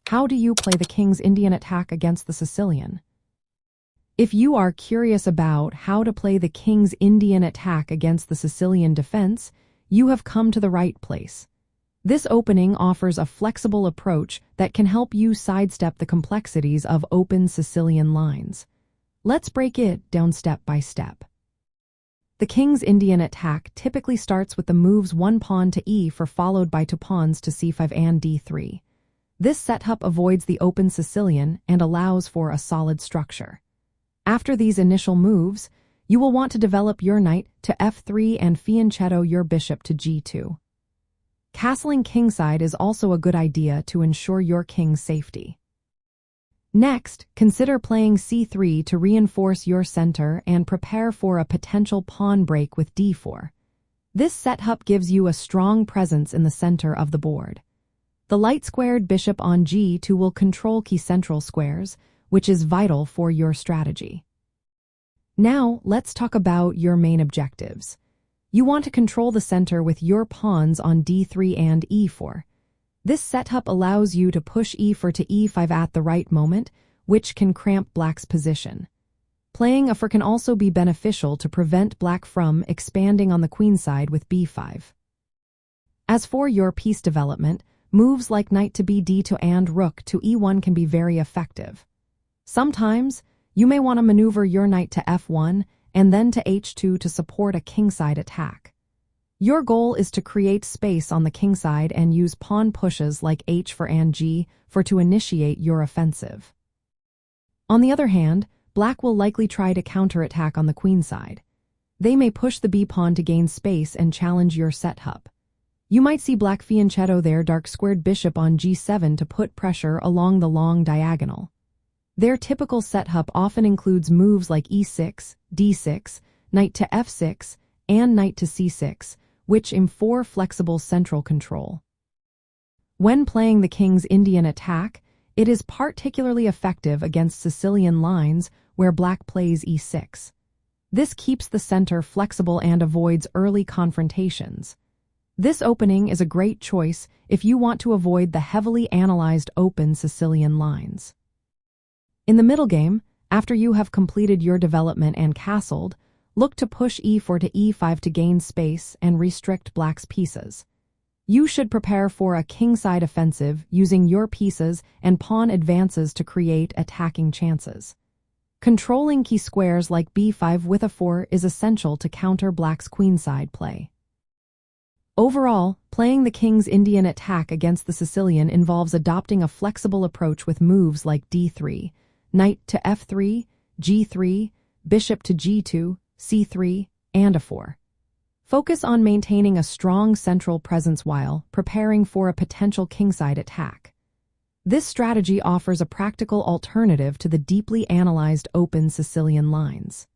How do you play the king's Indian attack against the Sicilian? If you are curious about how to play the king's Indian attack against the Sicilian defense, you have come to the right place. This opening offers a flexible approach that can help you sidestep the complexities of open Sicilian lines. Let's break it down step by step. The king's Indian attack typically starts with the moves one pawn to e4 followed by two pawns to c5 and d3. This setup avoids the open Sicilian and allows for a solid structure. After these initial moves, you will want to develop your knight to f3 and fianchetto your bishop to g2. Castling kingside is also a good idea to ensure your king's safety. Next, consider playing c3 to reinforce your center and prepare for a potential pawn break with d4. This setup gives you a strong presence in the center of the board. The light-squared bishop on g2 will control key central squares, which is vital for your strategy. Now, let's talk about your main objectives. You want to control the center with your pawns on d3 and e4. This setup allows you to push e4 to e5 at the right moment, which can cramp black's position. Playing a4 can also be beneficial to prevent black from expanding on the queenside with b5. As for your piece development, moves like knight to b2 and rook to e1 can be very effective. Sometimes, you may want to maneuver your knight to f1 and then to h2 to support a kingside attack. Your goal is to create space on the kingside and use pawn pushes like h4 and g4 to initiate your offensive. On the other hand, black will likely try to counterattack on the queenside. They may push the b-pawn to gain space and challenge your setup. You might see black fianchetto their dark-squared bishop on g7 to put pressure along the long diagonal. Their typical setup often includes moves like e6, d6, knight to f6, and knight to c6, which enforce flexible central control. When playing the king's Indian attack, it is particularly effective against Sicilian lines where black plays e6. This keeps the center flexible and avoids early confrontations. This opening is a great choice if you want to avoid the heavily analyzed open Sicilian lines. In the middle game, after you have completed your development and castled, look to push e4 to e5 to gain space and restrict black's pieces. You should prepare for a kingside offensive using your pieces and pawn advances to create attacking chances. Controlling key squares like b5 with a4 is essential to counter black's queenside play. Overall, playing the king's Indian attack against the Sicilian involves adopting a flexible approach with moves like d3, knight to f3, g3, bishop to g2, c3, and a4. Focus on maintaining a strong central presence while preparing for a potential kingside attack. This strategy offers a practical alternative to the deeply analyzed open Sicilian lines.